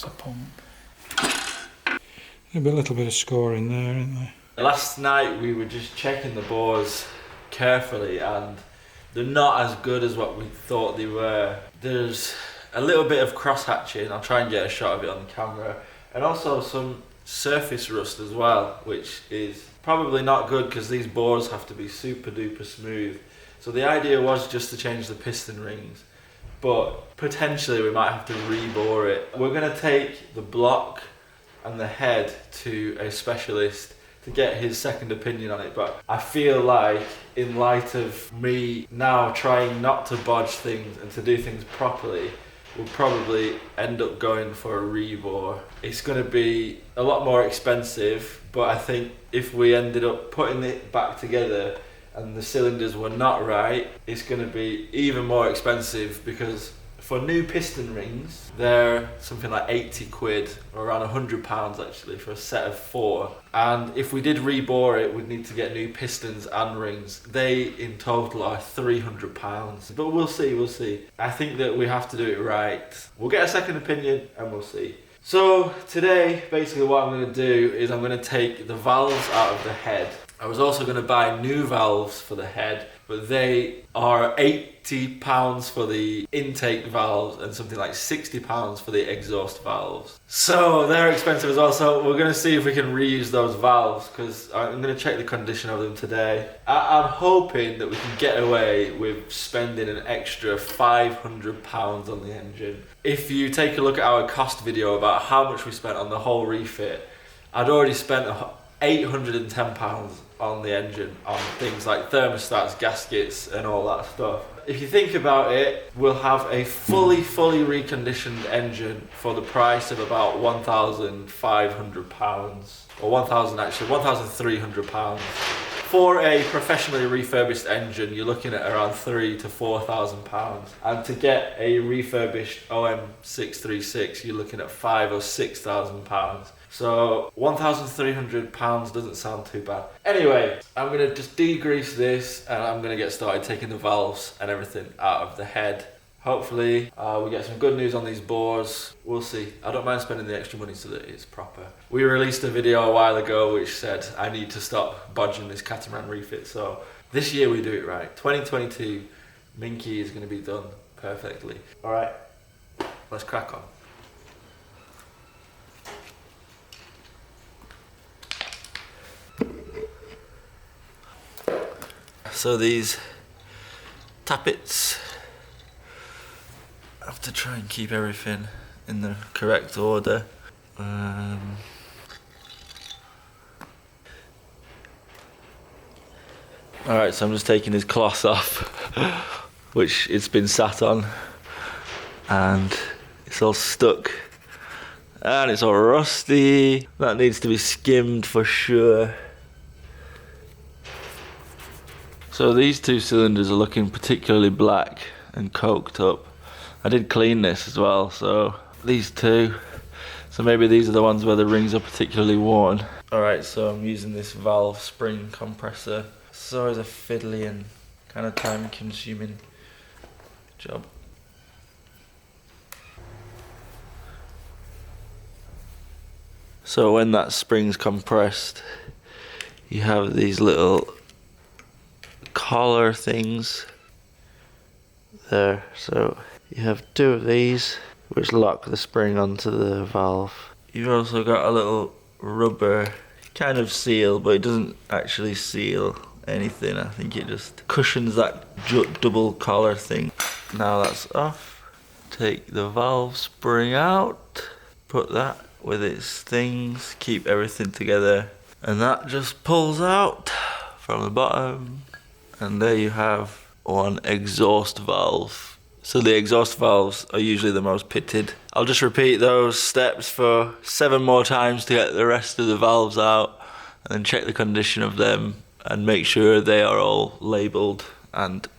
the pump. There'll be a little bit of scoring there, isn't there? Last night we were just checking the bores carefully and they're not as good as what we thought they were. There's a little bit of cross hatching, I'll try and get a shot of it on the camera, and also some surface rust as well, which is probably not good because these bores have to be super duper smooth. So the idea was just to change the piston rings, but potentially we might have to rebore it. We're going to take the block and the head to a specialist to get his second opinion on it, but I feel like in light of me now trying not to bodge things and to do things properly, we'll probably end up going for a rebore. It's going to be a lot more expensive, but I think if we ended up putting it back together and the cylinders were not right, it's going to be even more expensive because for new piston rings, they're something like 80 quid or around £100 actually for a set of 4. And if we did rebore it, we'd need to get new pistons and rings. They in total are £300. But we'll see. I think that we have to do it right. We'll get a second opinion and we'll see. So today, basically what I'm going to do is I'm going to take the valves out of the head. I was also going to buy new valves for the head, but they are £80 for the intake valves and something like £60 for the exhaust valves. So they're expensive as well, so we're going to see if we can reuse those valves because I'm going to check the condition of them today. I'm hoping that we can get away with spending an extra £500 on the engine. If you take a look at our cost video about how much we spent on the whole refit, I'd already spent £810 on the engine, on things like thermostats, gaskets and all that stuff. If you think about it, we'll have a fully reconditioned engine for the price of about £1,500 or £1,300. For a professionally refurbished engine, you're looking at around £3,000 to £4,000, and to get a refurbished OM636, you're looking at £5,000 or £6,000. So £1,300 doesn't sound too bad. Anyway, I'm going to just degrease this and I'm going to get started taking the valves and everything out of the head. Hopefully we get some good news on these bores. We'll see. I don't mind spending the extra money so that it's proper. We released a video a while ago which said I need to stop bodging this catamaran refit. So this year we do it right. 2022, Minky is going to be done perfectly. Alright, let's crack on. So these tappets, I have to try and keep everything in the correct order. Alright, so I'm just taking his cloth off, which it's been sat on, and it's all stuck, and it's all rusty. That needs to be skimmed for sure. So these two cylinders are looking particularly black and coked up. I did clean this as well, so these two. So maybe these are the ones where the rings are particularly worn. Alright, so I'm using this valve spring compressor. It's always a fiddly and kind of time consuming job. So when that spring's compressed, you have these little collar things there. So you have two of these which lock the spring onto the valve. You've also got a little rubber kind of seal, but it doesn't actually seal anything. I think it just cushions that double collar thing. Now that's off. Take the valve spring out, put that with its things, keep everything together, and that just pulls out from the bottom. And there you have one exhaust valve. So the exhaust valves are usually the most pitted. I'll just repeat those steps for 7 more times to get the rest of the valves out, and then check the condition of them and make sure they are all labelled and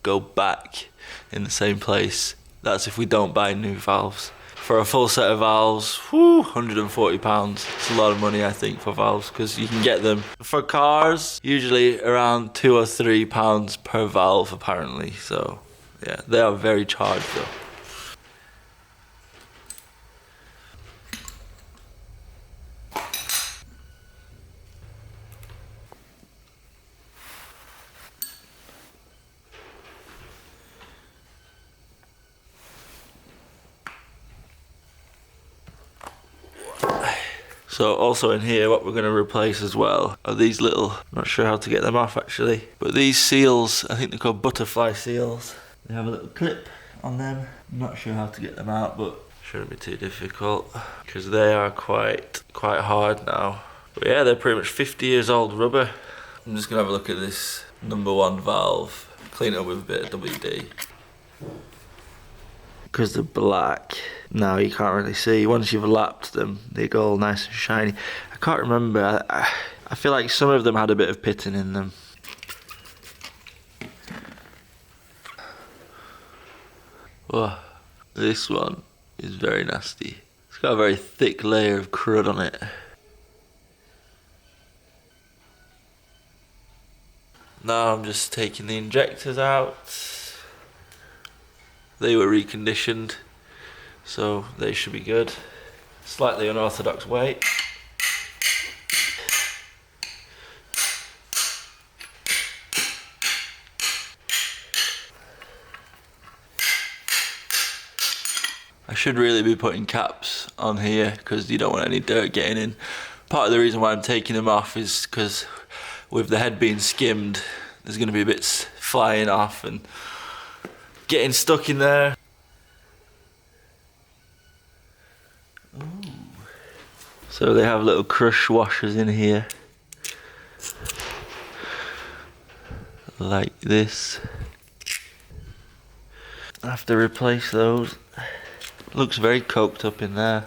go back in the same place. That's if we don't buy new valves. For a full set of valves, whew, £140. It's a lot of money, I think, for valves, because you can get them for cars, usually around £2 or £3 per valve, apparently. So, yeah, they are very charged, though. So also in here, what we're going to replace as well are these little, I'm not sure how to get them off actually, but these seals, I think they're called butterfly seals. They have a little clip on them. I'm not sure how to get them out, but shouldn't be too difficult because they are quite hard now. But yeah, they're pretty much 50 years old rubber. I'm just going to have a look at this number 1 valve, clean it up with a bit of WD. Because they're black, now you can't really see. Once you've lapped them, they go all nice and shiny. I can't remember, I feel like some of them had a bit of pitting in them. Oh, this one is very nasty. It's got a very thick layer of crud on it. Now I'm just taking the injectors out. They were reconditioned, so they should be good. Slightly unorthodox way. I should really be putting caps on here because you don't want any dirt getting in. Part of the reason why I'm taking them off is because with the head being skimmed, there's going to be bits flying off and getting stuck in there. Ooh. So they have little crush washers in here. Like this. I have to replace those. Looks very coked up in there.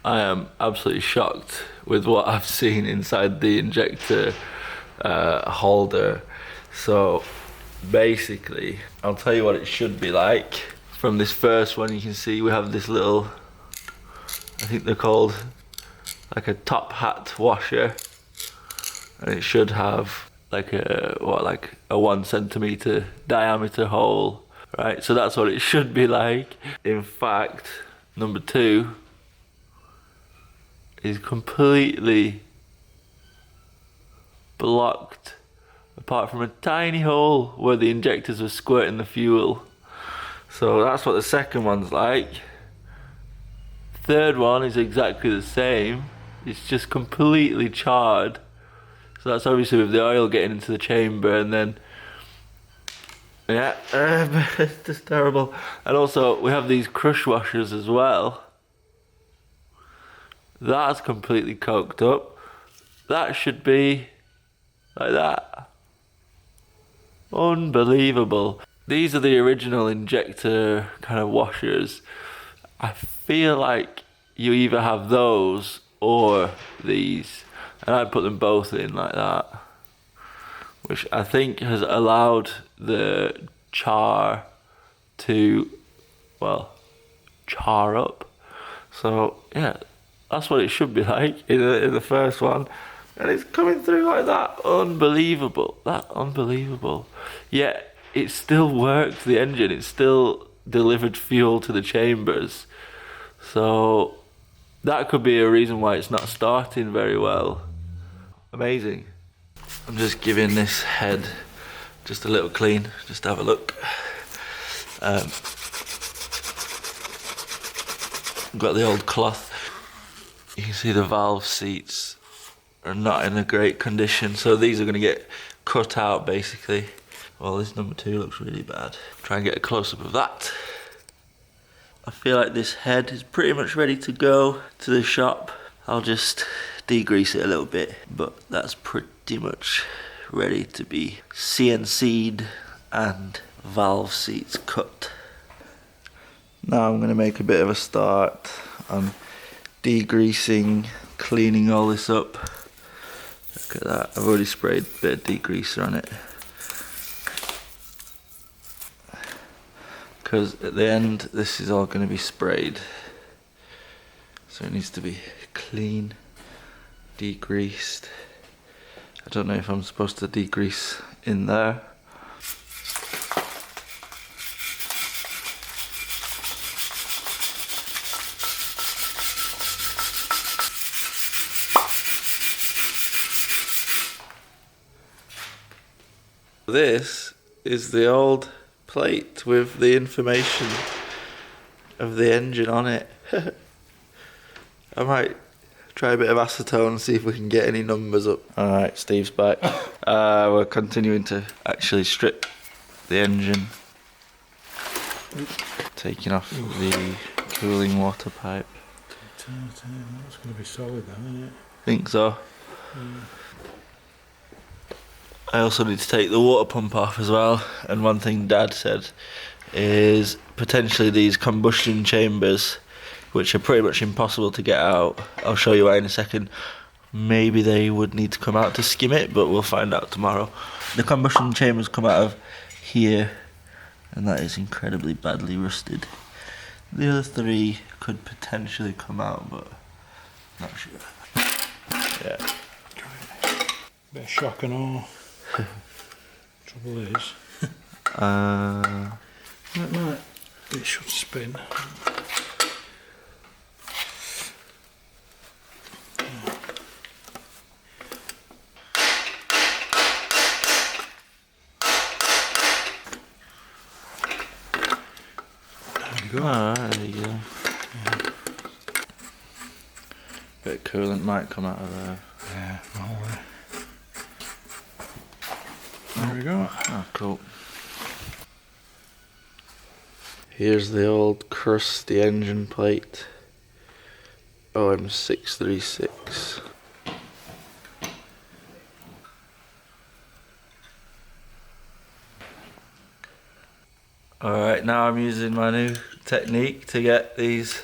I am absolutely shocked with what I've seen inside the injector holder. So basically, I'll tell you what it should be like. From this first one, you can see we have this little, I think they're called like a top hat washer, and it should have like a 1 centimeter diameter hole, right? So that's what it should be like. In fact, number 2 is completely blocked, apart from a tiny hole where the injectors were squirting the fuel. So that's what the second one's like. Third one is exactly the same. It's just completely charred. So that's obviously with the oil getting into the chamber, and then yeah, it's just terrible. And also we have these crush washers as well. That's completely coked up. That should be like that. Unbelievable. These are the original injector kind of washers. I feel like you either have those or these, and I put them both in like that, which I think has allowed the char to, well, char up. So yeah, that's what it should be like in the first one, and it's coming through like that. Unbelievable. That unbelievable. Yet it still worked, the engine. It still delivered fuel to the chambers. So that could be a reason why it's not starting very well. Amazing. I'm just giving this head just a little clean, just to have a look. Got the old cloth. You can see the valve seats are not in a great condition, so these are going to get cut out basically. Well, this number 2 looks really bad. Try and get a close-up of that. I feel like this head is pretty much ready to go to the shop. I'll just degrease it a little bit, but that's pretty much ready to be CNC'd and valve seats cut. Now I'm going to make a bit of a start on degreasing, cleaning all this up. Look at that, I've already sprayed a bit of degreaser on it. Because at the end, this is all going to be sprayed. So it needs to be clean, degreased. I don't know if I'm supposed to degrease in there. This is the old plate with the information of the engine on it. I might try a bit of acetone and see if we can get any numbers up. Alright, Steve's back. We're continuing to actually strip the engine. Taking off the cooling water pipe. That's going to be solid then, isn't it? Think so. I also need to take the water pump off as well, and one thing Dad said is potentially these combustion chambers, which are pretty much impossible to get out. I'll show you why in a second. Maybe they would need to come out to skim it, but we'll find out tomorrow. The combustion chambers come out of here, and that is incredibly badly rusted. The other three could potentially come out, but not sure. Yeah. Bit of shock and all. Trouble is, it should spin. There you go. Yeah. Bit of coolant might come out of there. Yeah, no way. There we go. Oh, cool. Here's the old crusty engine plate. OM636. Alright, now I'm using my new technique to get these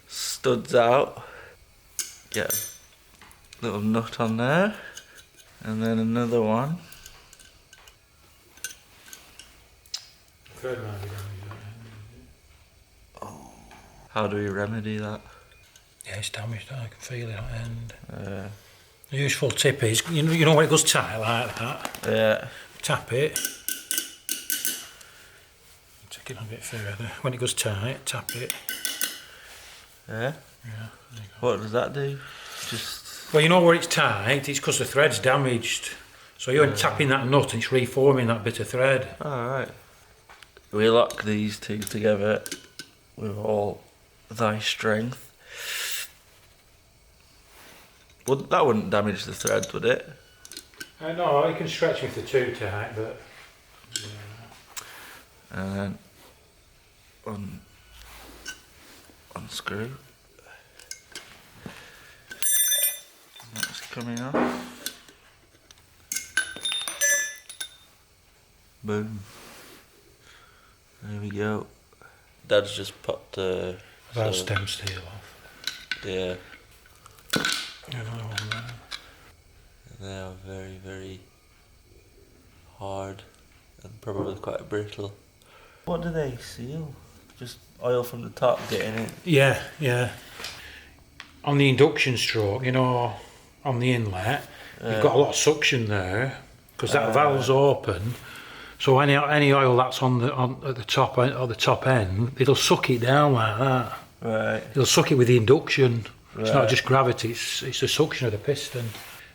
studs out. Get a little nut on there, and then another one. Thread might be damaged. Oh. How do we remedy that? Yeah, it's damaged. I can feel it at the end. The useful tip is, you know when it goes tight like that? Yeah. Tap it. Take it a bit further. When it goes tight, tap it. Yeah? Yeah. What does that do? Just... Well, you know where it's tight, it's because the thread's damaged. So you're tapping that nut and it's reforming that bit of thread. Alright. We lock these two together with all thy strength. Well, that wouldn't damage the thread, would it? No, you can stretch if they're too tight, but... Yeah. And then unscrew. That's coming off. Boom. There we go. Dad's just popped About stem steel off. Yeah. Another one there. They are very, very hard and probably quite brittle. What do they seal? Just oil from the top getting in? Yeah, yeah. On the induction stroke, you know, on the inlet, you've got a lot of suction there because that valve's open. So any oil that's at the top or the top end, it'll suck it down like that. Right. It'll suck it with the induction. Right. It's not just gravity; it's the suction of the piston.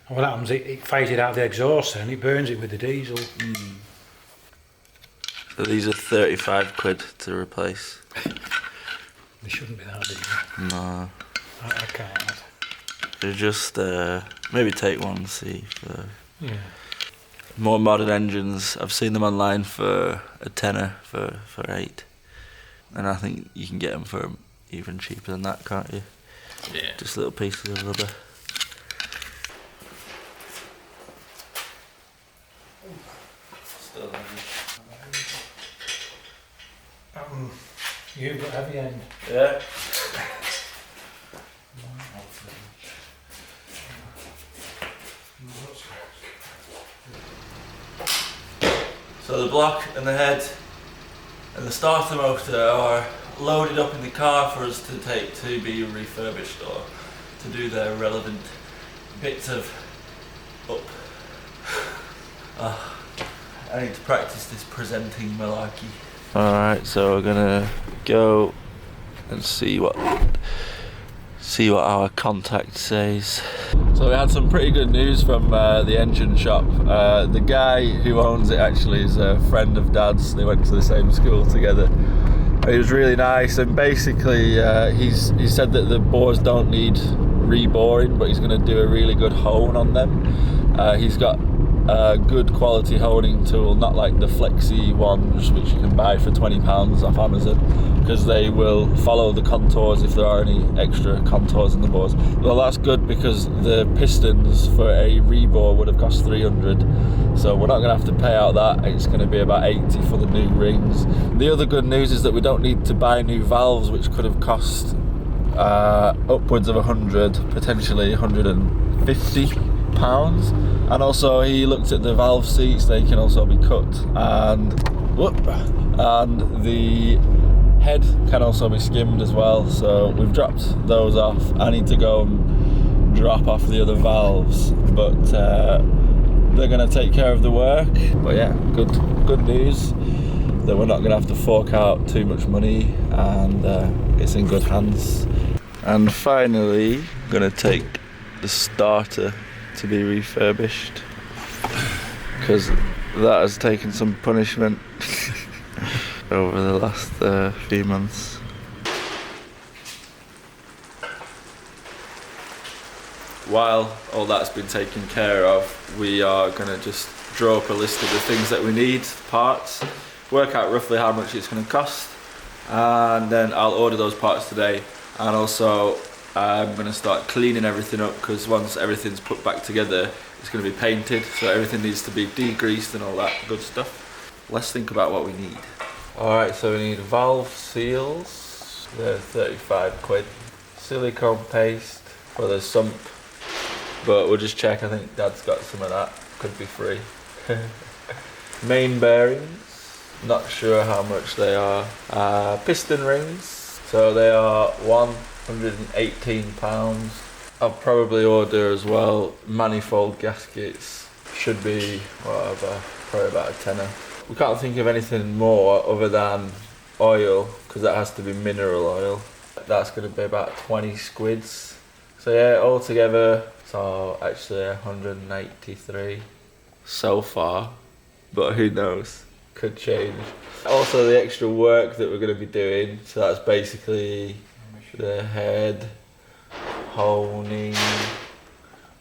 And what happens? It fires it out of the exhaust, and it burns it with the diesel. Mm. So these are 35 quid to replace. They shouldn't be that dear. No. I can't. They're just maybe take one and see. Yeah. More modern engines, I've seen them online for a tenner for 8, and I think you can get them for even cheaper than that, can't you? Yeah. Just little pieces of rubber. Still heavy. You've got heavy end. Yeah. So the block and the head and the starter motor are loaded up in the car for us to take to be refurbished or to do their relevant bits of up. I need to practice this presenting malarkey. Alright, so we're gonna go and see what our contact says. So we had some pretty good news from the engine shop. The guy who owns it actually is a friend of Dad's. They went to the same school together. It was really nice, and basically he said that the bores don't need reboring, but he's going to do a really good hone on them. He's got a good quality honing tool, not like the flexi ones which you can buy for £20 off Amazon, because they will follow the contours if there are any extra contours in the bores. Well, that's good, because the pistons for a rebore would have cost 300, so we're not going to have to pay out that. It's going to be about 80 for the new rings. The other good news is that we don't need to buy new valves, which could have cost upwards of 100, potentially 150 pounds. And also he looked at the valve seats, they can also be cut, and the head can also be skimmed as well, so we've dropped those off. I need to go and drop off the other valves, but they're going to take care of the work. But yeah, good news that we're not going to have to fork out too much money, and it's in good hands. And finally, I'm going to take the starter to be refurbished, because that has taken some punishment over the last few months. While all that's been taken care of, we are going to just draw up a list of the things that we need, parts, work out roughly how much it's going to cost, and then I'll order those parts today. And also I'm going to start cleaning everything up, because once everything's put back together, it's going to be painted, so everything needs to be degreased and all that good stuff. Let's think about what we need. Alright, so we need valve seals, they're 35 quid. Silicone paste for the sump, but we'll just check. I think Dad's got some of that, could be free. Main bearings, not sure how much they are. Piston rings, so they are £118. I'll probably order as well manifold gaskets, should be whatever, probably about a tenner. We can't think of anything more other than oil, because that has to be mineral oil. That's going to be about 20 squids. So yeah, altogether, so actually 183 so far, but who knows, could change. Also the extra work that we're going to be doing, so that's basically the head, honing,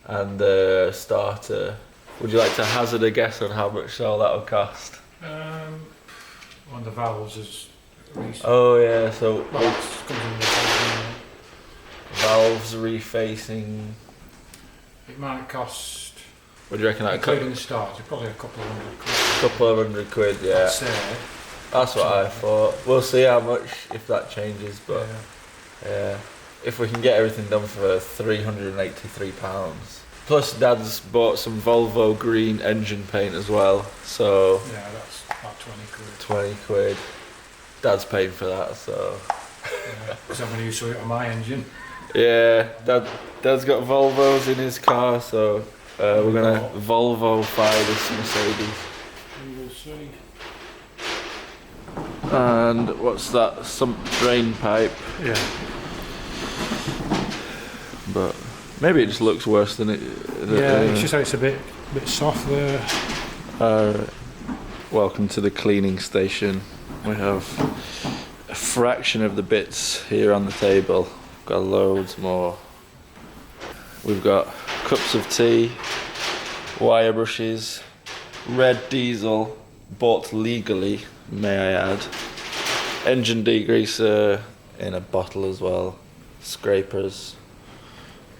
and the starter. Would you like to hazard a guess on how much all that will cost? One of the valves is Oh yeah, so valves comes in the refacing. It might cost, What do you reckon that cost? including the starter, probably a couple of hundred quid. Couple of £100, yeah. I'd say. That's what I thought. We'll see how much, if that changes, but yeah. If we can get everything done for £383. Plus Dad's bought some Volvo green engine paint as well, so Yeah, that's about 20 quid. 20 quid. Dad's paying for that, so Because I'm going to use it on my engine. yeah. Dad's got Volvos in his car, so we're gonna Volvo-fy this Mercedes. We will see. And what's that? Sump drain pipe. Yeah. But maybe it just looks worse than it. Yeah, it's just that it's a bit soft there. Welcome to the cleaning station. We have a fraction of the bits here on the table. Got loads more. We've got cups of tea, wire brushes, red diesel, bought legally, may I add, engine degreaser in a bottle as well, scrapers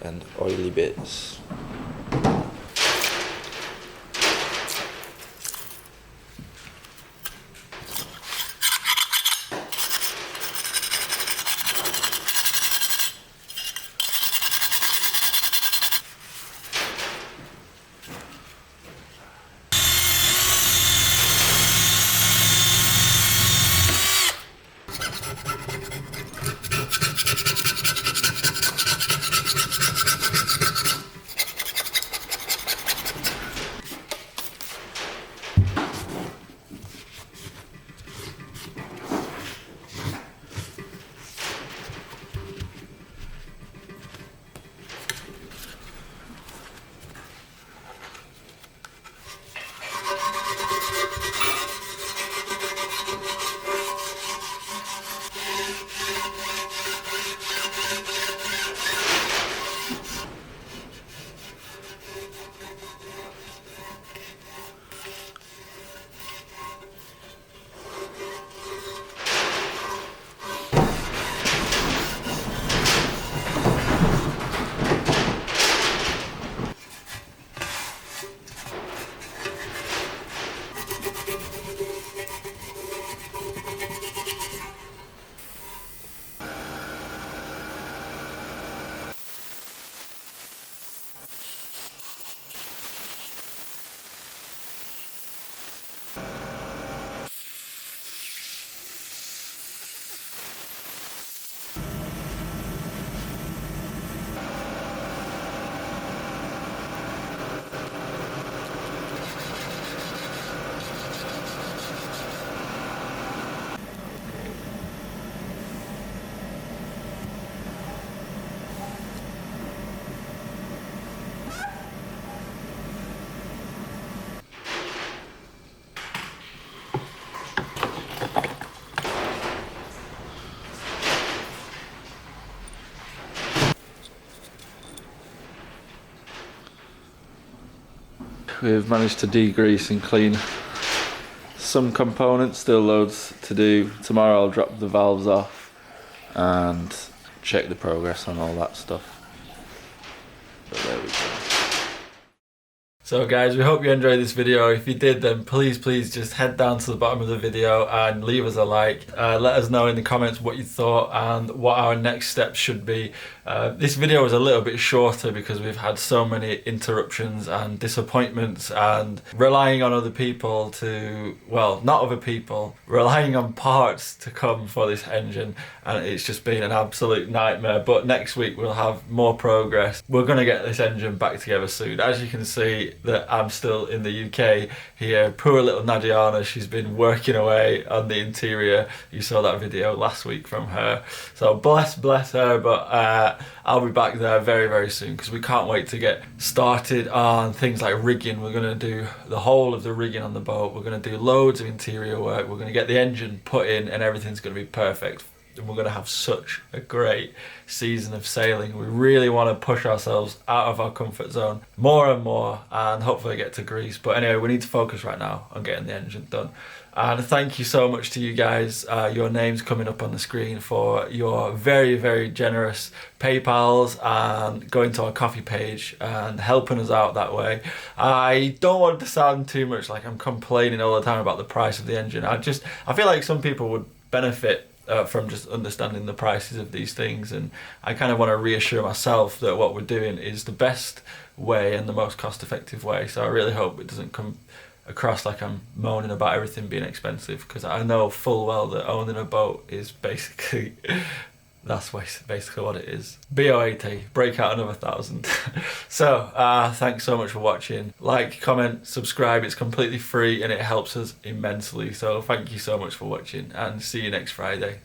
and oily bits. we've managed to degrease and clean some components, still loads to do. Tomorrow I'll drop the valves off and check the progress on all that stuff. But there we go. So guys, we hope you enjoyed this video. If you did, then please just head down to the bottom of the video and leave us a like. Let us know in the comments what you thought and what our next steps should be. This video was a little bit shorter because we've had so many interruptions and disappointments and relying on other people to, well, not other people, relying on parts to come for this engine, and it's just been an absolute nightmare. But next week we'll have more progress. We're going to get this engine back together soon. As you can see, that I'm still in the UK here. Poor little Nadiana, she's been working away on the interior. You saw that video last week from her. So bless her, but I'll be back there very soon because we can't wait to get started on things like rigging. We're going to do the whole of the rigging on the boat. We're going to do loads of interior work. We're going to get the engine put in and everything's going to be perfect. And we're going to have such a great season of sailing. We really want to push ourselves out of our comfort zone more and more and hopefully get to Greece. But anyway, we need to focus right now on getting the engine done. And thank you so much to you guys. Your names coming up on the screen for your very generous PayPals and going to our coffee page and helping us out that way. I don't want to sound too much like I'm complaining all the time about the price of the engine. I feel like some people would benefit from just understanding the prices of these things, and I kind of want to reassure myself that what we're doing is the best way and the most cost-effective way. So I really hope it doesn't come across like I'm moaning about everything being expensive, because I know full well that owning a boat is basically that's basically what it is. BO80, break out another 1,000. So thanks so much for watching. Like, comment, subscribe. It's completely free and it helps us immensely. So thank you so much for watching and see you next Friday.